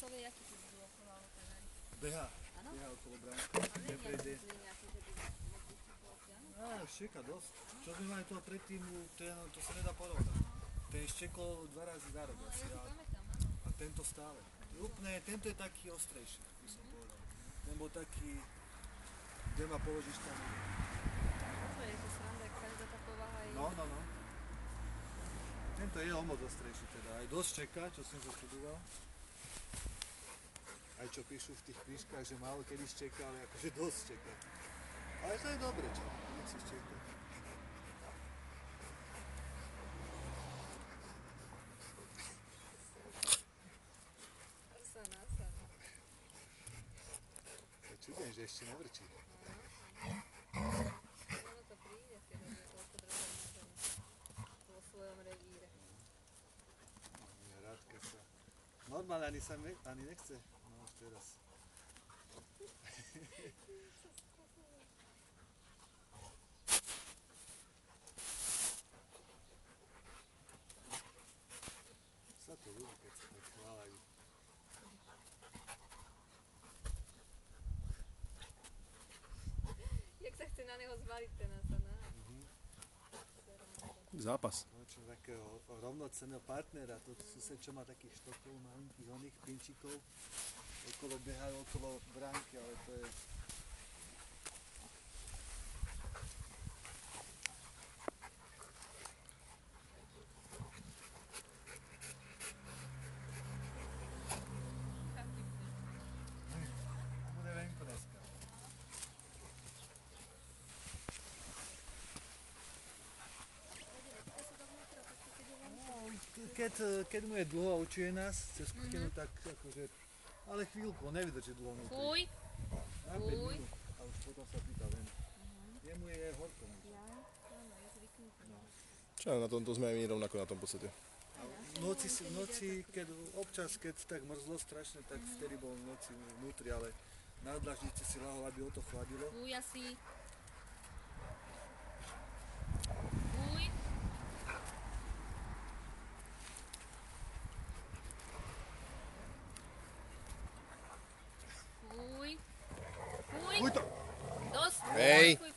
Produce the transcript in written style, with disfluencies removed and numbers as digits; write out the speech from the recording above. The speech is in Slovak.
povie, aký tu budú okolo Altanári. Beha okolo bránky, neprejde. Šteka dosť. Čo sme mali toho predtým, to sa nedá porovnať. Ten štekol 2 razy za rok asi. A tento stále. Úplne, tento je taký ostrejší, by som povedal. Ten bol taký, kde ma položíš tam. To je to sranda, každá tá povaha je... No. Tento je o moc ostrejší teda. Aj dosť čeká, čo som zastudoval. Aj čo píšu v tých knižkách, že málo kedy šteká, ale akože dosť čeká. Ale to je dobre, čo? Nech si čeká. Ja čudujem, že ešte nevrčí. Ono to príde, keď je toľko drobná vo svojom revíre. Ja rád, keď sa... Normálne ani nechce. No už teraz. Sa to ľúbi, keď sa tak chválajú. Jak sa chce na neho zvaliť ten Asana? Zápas. Čo takého rovnocenného partnera, to sused, čo má takých štokov malinkých, oných pinčikov, okolo behajú, okolo bránky, ale to je... Bude venku dneska. Keď mu je dlho a učuje nás cez kuchynu, tak akože... Ale chvíľku, on nevydrží dlho vnútri. Fuj! Na 5 minút a už potom sa pýta ven. Jemu je horko. Čo na tomto sme aj my rovnako na tom podstate. V noci, občas keď tak mrzlo strašne, tak vtedy bol v noci vnútri, ale na dlažnici si lahol, aby ho to chladilo. Fuj asi. Fuj. Fuj. Fuj. Fuj to! Dosť. Hej. Fuj,